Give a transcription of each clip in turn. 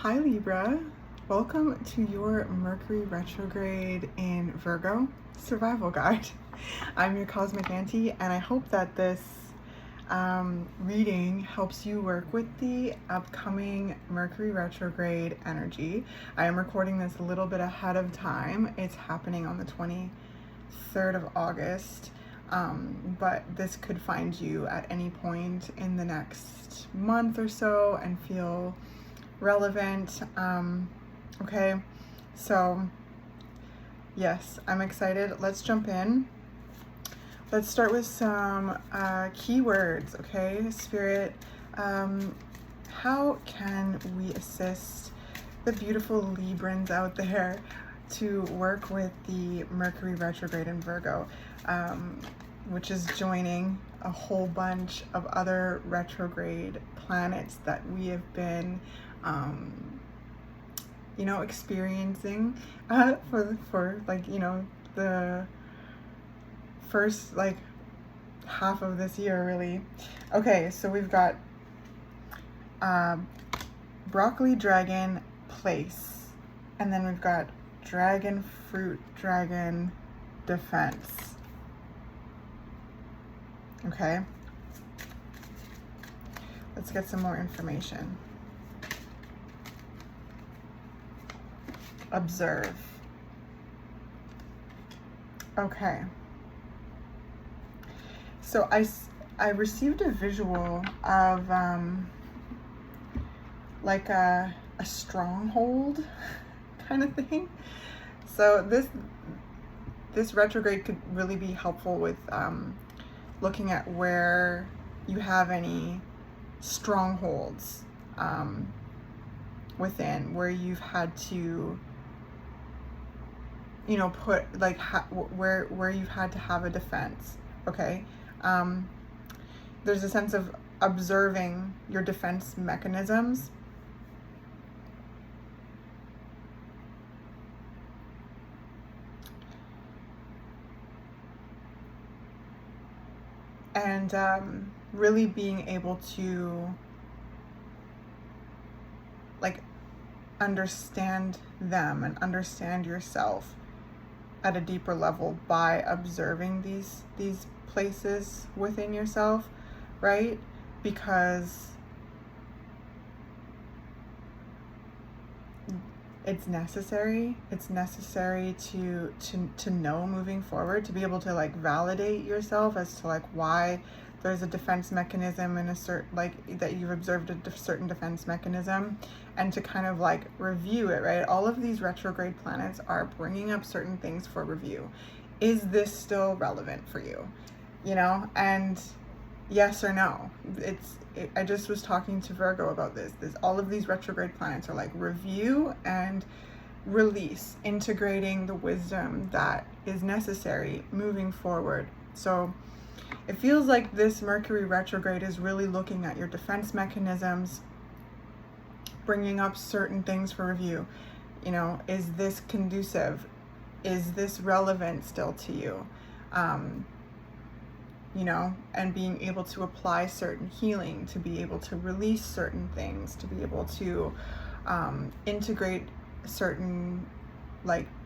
Hi Libra, welcome to your Mercury retrograde in Virgo survival guide. I'm your cosmic auntie, and I hope that this reading helps you work with the upcoming Mercury retrograde energy. I am recording this a little bit ahead of time. It's happening on the 23rd of August, but this could find you at any point in the next month or so and feel relevant. Okay, so yes, I'm excited. Let's jump in. Let's start with some keywords. Okay, Spirit, how can we assist the beautiful Librans out there to work with the Mercury retrograde in Virgo, which is joining a whole bunch of other retrograde planets that we have been experiencing for the first half of this year, really. Okay, so we've got broccoli dragon place, and then we've got dragon fruit dragon defense. Okay, let's get some more information. Observe. Okay. So I received a visual of like a stronghold kind of thing. So this retrograde could really be helpful with looking at where you have any strongholds within, where you've had to put where you've had to have a defense. Okay, there's a sense of observing your defense mechanisms. And really being able to understand them and understand yourself at a deeper level by observing these places within yourself, right? Because it's necessary to know moving forward, to be able to validate yourself as to why there's a defense mechanism in a certain that you've observed a certain defense mechanism, and to kind of review it, right? All of these retrograde planets are bringing up certain things for review. Is this still relevant for you? And yes or no. I just was talking to Virgo about this. All of these retrograde planets are review and release, integrating the wisdom that is necessary moving forward. So it feels like this Mercury retrograde is really looking at your defense mechanisms, bringing up certain things for review. Is this conducive? Is this relevant still to you? And being able to apply certain healing, to be able to release certain things, to be able to integrate certain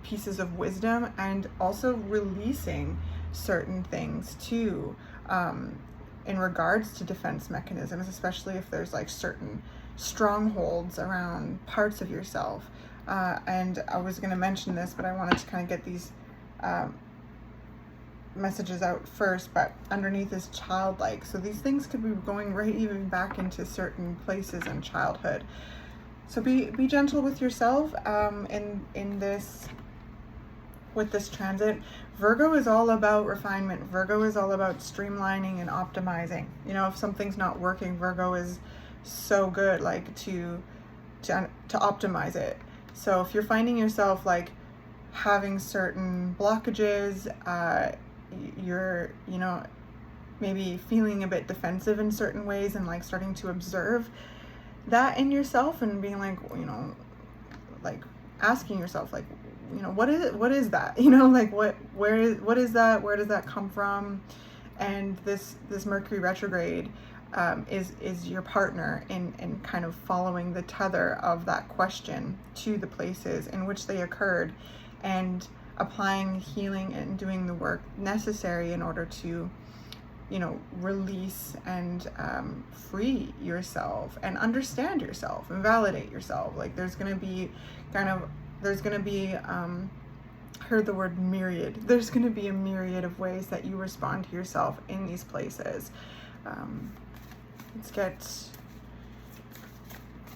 pieces of wisdom, and also releasing certain things too, in regards to defense mechanisms, especially if there's certain strongholds around parts of yourself. And I was going to mention this, but I wanted to kind of get these messages out first. But underneath is childlike, so these things could be going right even back into certain places in childhood. So be gentle with yourself in this, with this transit. Virgo is all about refinement. Virgo is all about streamlining and optimizing. If something's not working, Virgo is so good to optimize it. So if you're finding yourself having certain blockages, you're maybe feeling a bit defensive in certain ways, and starting to observe that in yourself, and being asking yourself what is that, what is that, where does that come from? And this Mercury retrograde is your partner in kind of following the tether of that question to the places in which they occurred, and applying healing and doing the work necessary in order to, you know, release and free yourself and understand yourself and validate yourself. Like there's going to be heard the word myriad. There's going to be a myriad of ways that you respond to yourself in these places. Let's get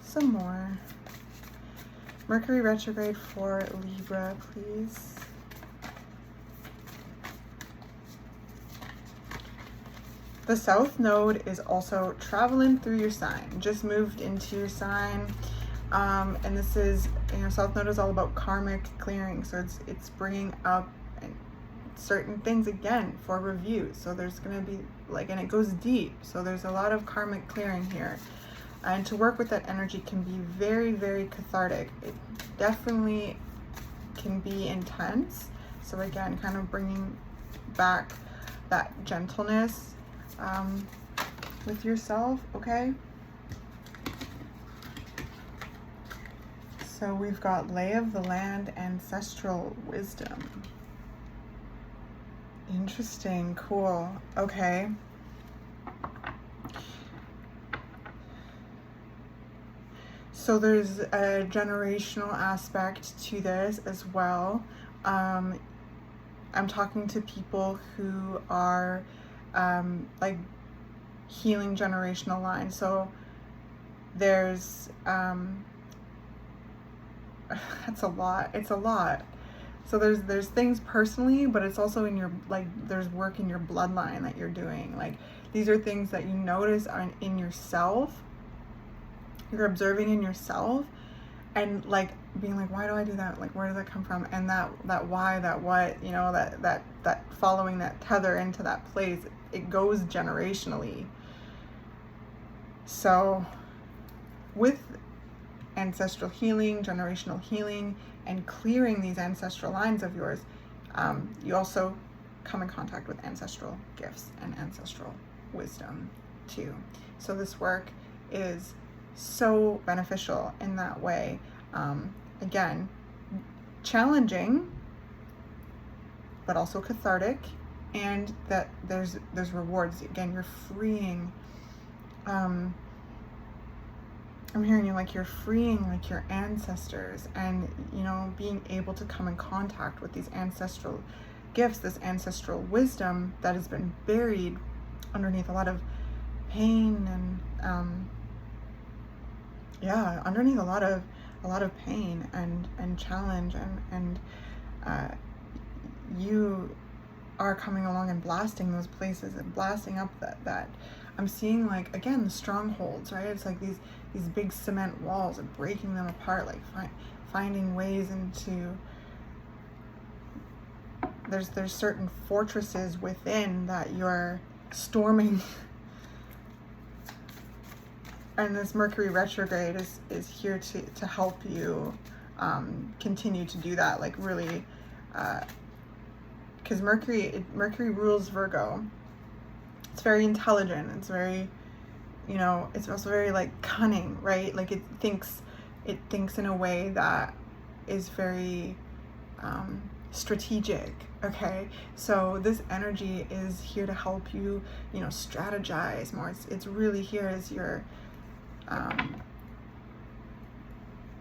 some more. Mercury retrograde for Libra, please. The South Node is also traveling through your sign, just moved into your sign. And this is, you know, South Node is all about karmic clearing. So it's bringing up certain things again for review. So there's going to be like, and it goes deep. So there's a lot of karmic clearing here. And to work with that energy can be very, very cathartic. It definitely can be intense. So again, kind of bringing back that gentleness with yourself, okay? So we've got lay of the land, ancestral wisdom. Interesting, cool, okay. So there's a generational aspect to this as well. I'm talking to people who are like healing generational lines. So there's that's a lot. It's a lot. So there's things personally, but it's also in your, like, there's work in your bloodline that you're doing. Like these are things that you notice in yourself. You're observing in yourself, and like being like, why do I do that? Like, where did that come from? And that why, that what, you know, that following that tether into that place, it goes generationally. So with ancestral healing, generational healing, and clearing these ancestral lines of yours, you also come in contact with ancestral gifts and ancestral wisdom too. So this work is so beneficial in that way. Again, challenging, but also cathartic, and that there's rewards. Again, you're freeing. I'm hearing you like you're freeing like your ancestors, and you know, being able to come in contact with these ancestral gifts, this ancestral wisdom that has been buried underneath a lot of pain and yeah, underneath a lot of pain and challenge, and you are coming along and blasting those places and blasting up that I'm seeing, like, again, the strongholds, right? It's like these big cement walls and breaking them apart, like finding ways into, there's certain fortresses within that you're storming. And this Mercury retrograde is here to help you continue to do that, like really, because Mercury rules Virgo. It's very intelligent. It's very, you know, it's also very like cunning, right? Like it thinks in a way that is very strategic. Okay, so this energy is here to help you, you know, strategize more. It's really here as your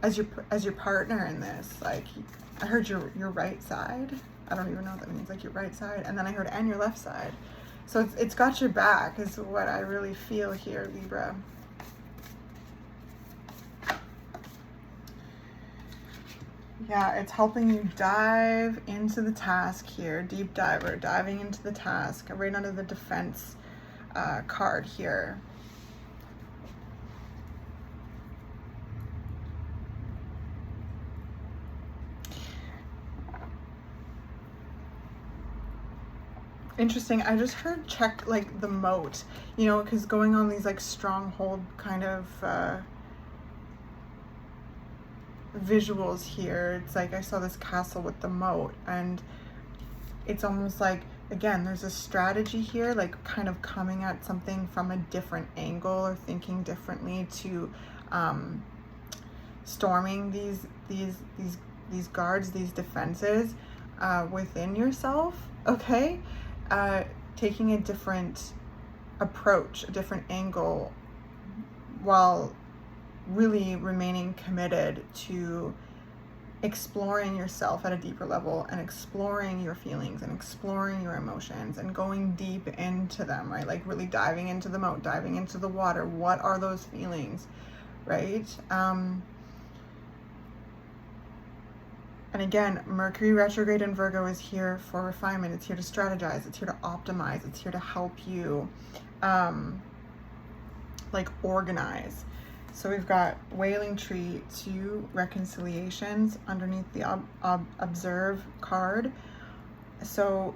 as your partner in this. Like, I heard your right side. I don't even know what that means, like your right side, and then I heard and your left side. So it's got your back is what I really feel here, Libra. Yeah, it's helping you dive into the task here. Deep diver, diving into the task, right under the defense card here. Interesting. I just heard check like the moat, you know, because going on these like stronghold kind of visuals here. It's like I saw this castle with the moat, and it's almost like again, there's a strategy here, like kind of coming at something from a different angle or thinking differently to storming these guards, these defenses within yourself, okay? Taking a different approach, a different angle, while really remaining committed to exploring yourself at a deeper level and exploring your feelings and exploring your emotions and going deep into them, right? Like really diving into the moat, diving into the water. What are those feelings, right? And again, Mercury retrograde in Virgo is here for refinement. It's here to strategize. It's here to optimize. It's here to help you like organize. So we've got Wailing Tree, 2 reconciliations underneath the Observe card. So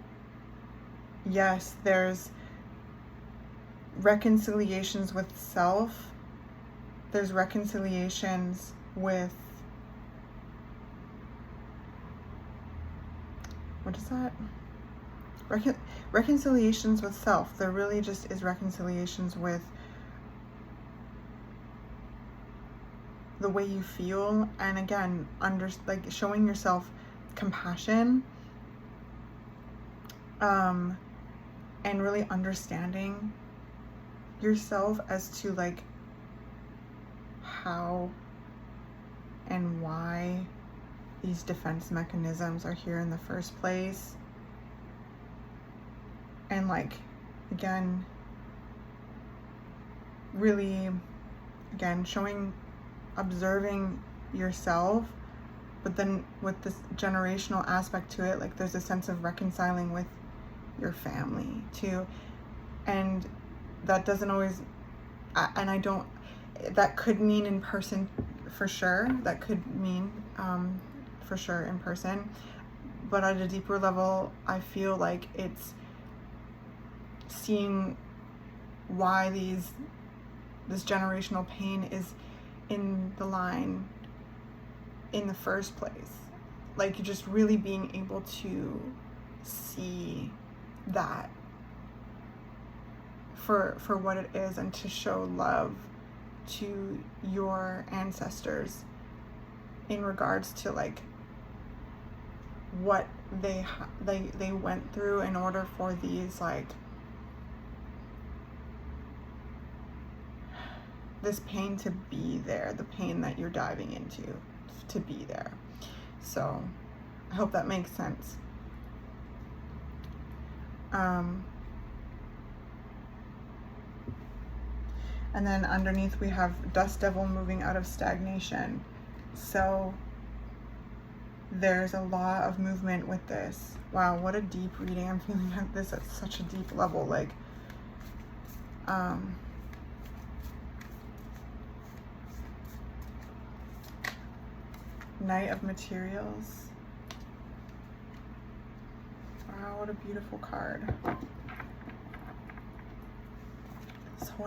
yes, there's reconciliations with self. There's reconciliations with, what is that? Reconciliations with self. There really just is reconciliations with the way you feel, and again, like showing yourself compassion, and really understanding yourself as to like how and why these defense mechanisms are here in the first place. And like, again, really, again, observing yourself, but then with this generational aspect to it, like there's a sense of reconciling with your family too. And that doesn't always, that could mean in person for sure. That could mean for sure in person. But at a deeper level, I feel like it's seeing why this generational pain is in the line in the first place. Like just really being able to see that for what it is, and to show love to your ancestors in regards to like what they went through in order for these like this pain to be there, the pain that you're diving into to be there. So I hope that makes sense. And then underneath we have Dust Devil moving out of stagnation. So there's a lot of movement with this. Wow, what a deep reading. I'm feeling like this at such a deep level. Like, Knight of Materials. Wow, what a beautiful card.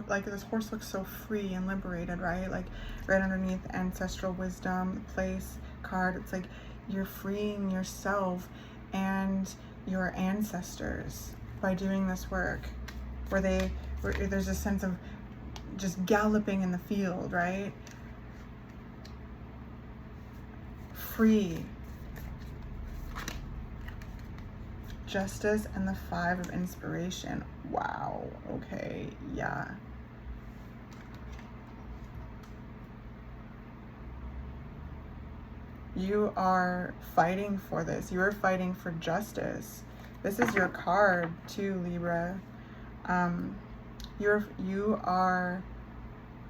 Like this horse looks so free and liberated, right? Like right underneath Ancestral Wisdom Place card, it's like you're freeing yourself and your ancestors by doing this work, where there's a sense of just galloping in the field, right? Free. Justice and the 5 of Inspiration. Wow, okay, yeah. You are fighting for this. You are fighting for justice. This is your card too, Libra. You are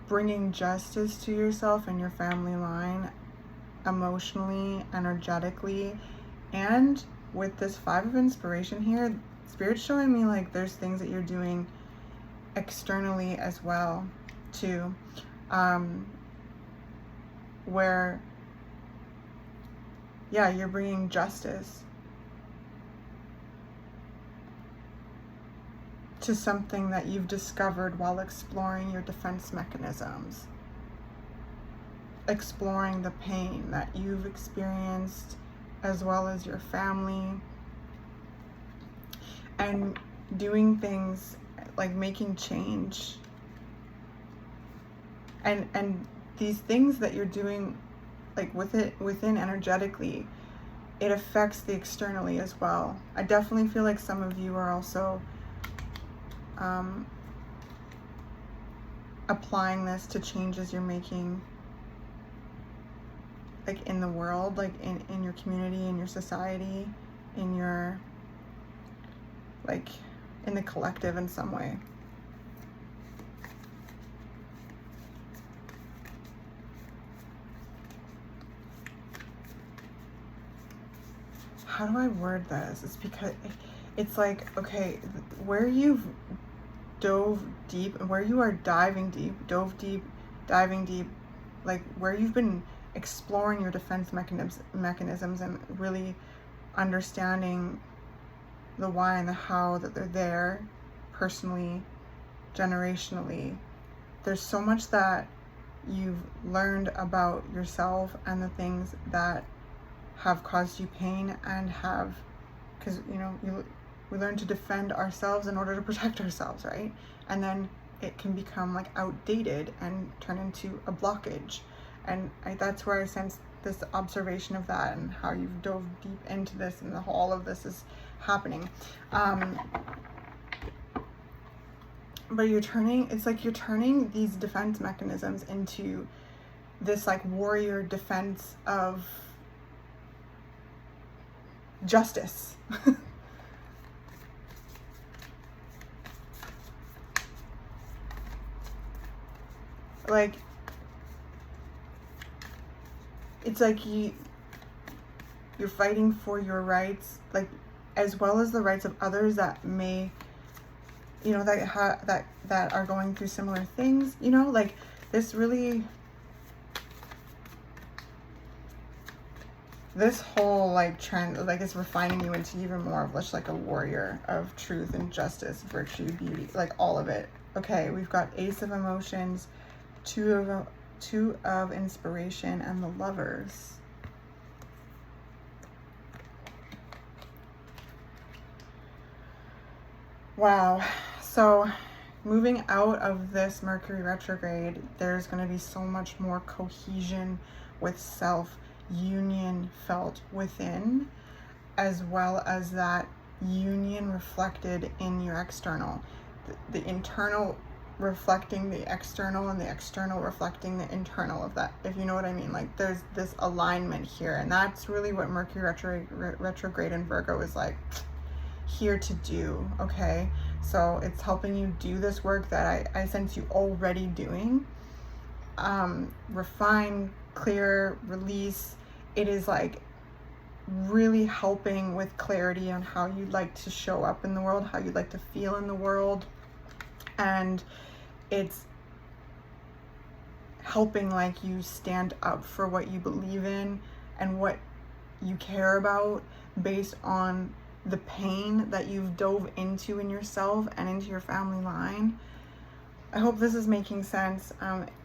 bringing justice to yourself and your family line, emotionally, energetically, and with this 5 of Inspiration here, Spirit's showing me like there's things that you're doing externally as well too, where yeah, you're bringing justice to something that you've discovered while exploring your defense mechanisms, exploring the pain that you've experienced as well as your family. and doing things, like making change. And these things that you're doing, like within energetically, it affects the externally as well. I definitely feel like some of you are also applying this to changes you're making, like in the world, like in your community, in your society, in your, like in the collective in some way. How do I word this? It's because it's like, okay, where you've dove deep and where you are diving deep, diving deep, like where you've been exploring your defense mechanisms and really understanding the why and the how that they're there, personally, generationally. There's so much that you've learned about yourself and the things that have caused you pain and have, because we learn to defend ourselves in order to protect ourselves, right? And then it can become like outdated and turn into a blockage. And that's where I sense this observation of that and how you've dove deep into this and all of this is happening. But it's like you're turning these defense mechanisms into this like warrior defense of justice. Like, it's like you're fighting for your rights, like as well as the rights of others that may, that are going through similar things, like this really, this whole like trend, like it's refining you into even more of just like a warrior of truth and justice, virtue, beauty, like all of it. Okay, we've got Ace of Emotions, Two of Inspiration, and the Lovers. Wow. So moving out of this Mercury retrograde, there's going to be so much more cohesion with self, union felt within, as well as that union reflected in your external. The internal reflecting the external and the external reflecting the internal of that, if you know what I mean. Like there's this alignment here, and that's really what Mercury retrograde in Virgo is like here to do. Okay, so it's helping you do this work that I sense you already doing. Refine, clear, release. It is like really helping with clarity on how you'd like to show up in the world, how you'd like to feel in the world. And it's helping like you stand up for what you believe in and what you care about based on the pain that you've dove into in yourself and into your family line. I hope this is making sense.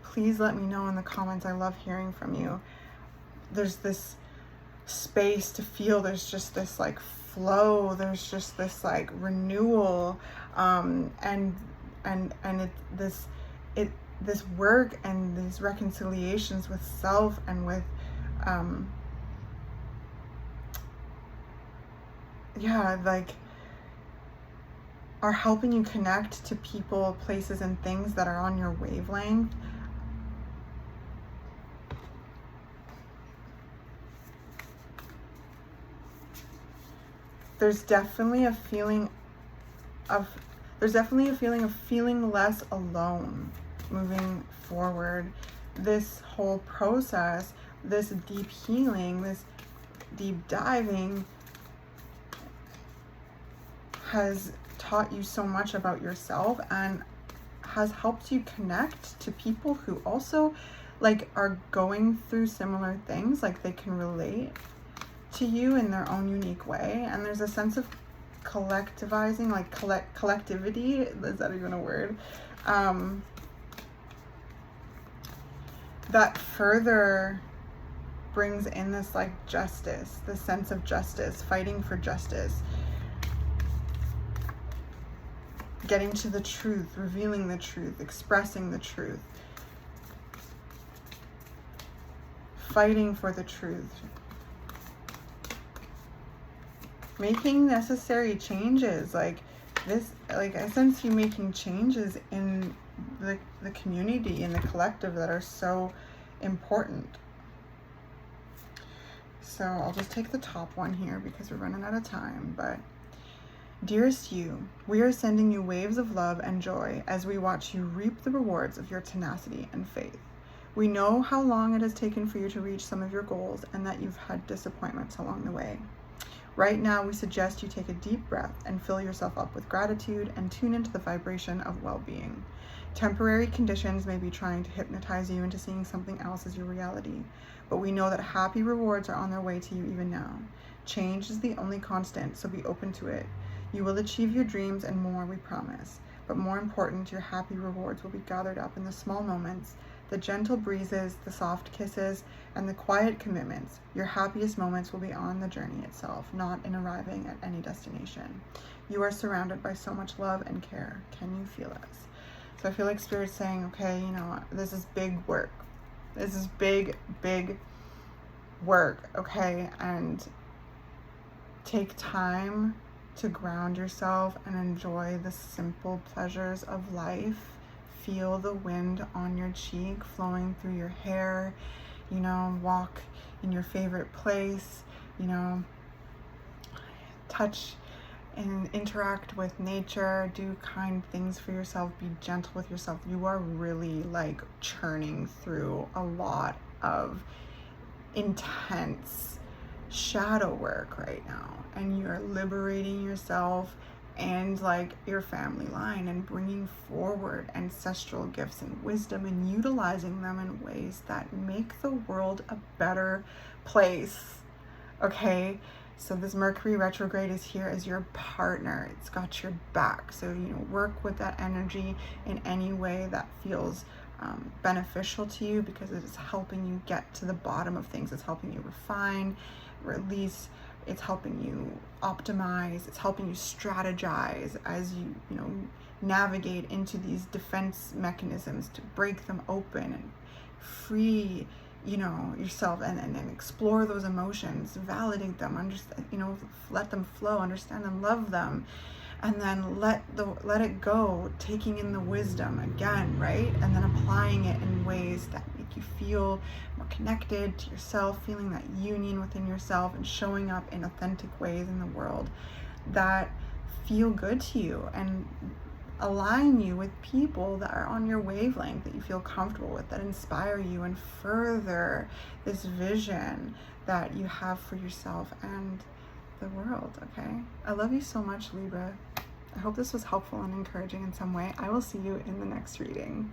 Please let me know in the comments. I love hearing from you. There's this space to feel, there's just this like flow, there's just this like renewal, this work and these reconciliations with self and with like are helping you connect to people, places, and things that are on your wavelength. There's definitely a feeling of feeling less alone moving forward. This whole process, this deep healing, this deep diving has taught you so much about yourself and has helped you connect to people who also like are going through similar things, like they can relate to you in their own unique way. And there's a sense of collectivizing, like collectivity, is that even a word, that further brings in this like justice, the sense of justice, fighting for justice. getting to the truth, revealing the truth, expressing the truth, fighting for the truth, making necessary changes. Like this, like I sense you making changes in the community, in the collective, that are so important. So I'll just take the top one here because we're running out of time. But dearest you, we are sending you waves of love and joy as we watch you reap the rewards of your tenacity and faith. We know how long it has taken for you to reach some of your goals and that you've had disappointments along the way. Right now, we suggest you take a deep breath and fill yourself up with gratitude and tune into the vibration of well-being. Temporary conditions may be trying to hypnotize you into seeing something else as your reality, but we know that happy rewards are on their way to you even now. Change is the only constant, so be open to it. You will achieve your dreams and more, we promise. But more important, your happy rewards will be gathered up in the small moments, the gentle breezes, the soft kisses, and the quiet commitments. Your happiest moments will be on the journey itself, not in arriving at any destination. You are surrounded by so much love and care. Can you feel us? So I feel like Spirit's saying, okay, you know, this is big work. This is big, big work, okay? And take time to ground yourself and enjoy the simple pleasures of life. Feel the wind on your cheek flowing through your hair, you know, walk in your favorite place, you know, touch and interact with nature, do kind things for yourself, be gentle with yourself. You are really like churning through a lot of intense shadow work right now, and you're liberating yourself and like your family line and bringing forward ancestral gifts and wisdom and utilizing them in ways that make the world a better place. Okay, so this Mercury retrograde is here as your partner. It's got your back, so you know, work with that energy in any way that feels beneficial to you, because it is helping you get to the bottom of things. It's helping you refine, release, it's helping you optimize, it's helping you strategize as you know, navigate into these defense mechanisms to break them open and free, you know, yourself, and explore those emotions, validate them, understand, you know, let them flow, understand them, love them, and then let it go, taking in the wisdom again, right? And then applying it in ways that make you feel more connected to yourself, feeling that union within yourself, and showing up in authentic ways in the world that feel good to you and align you with people that are on your wavelength, that you feel comfortable with, that inspire you and further this vision that you have for yourself and the world. Okay, I love you so much, Libra. I hope this was helpful and encouraging in some way. I will see you in the next reading.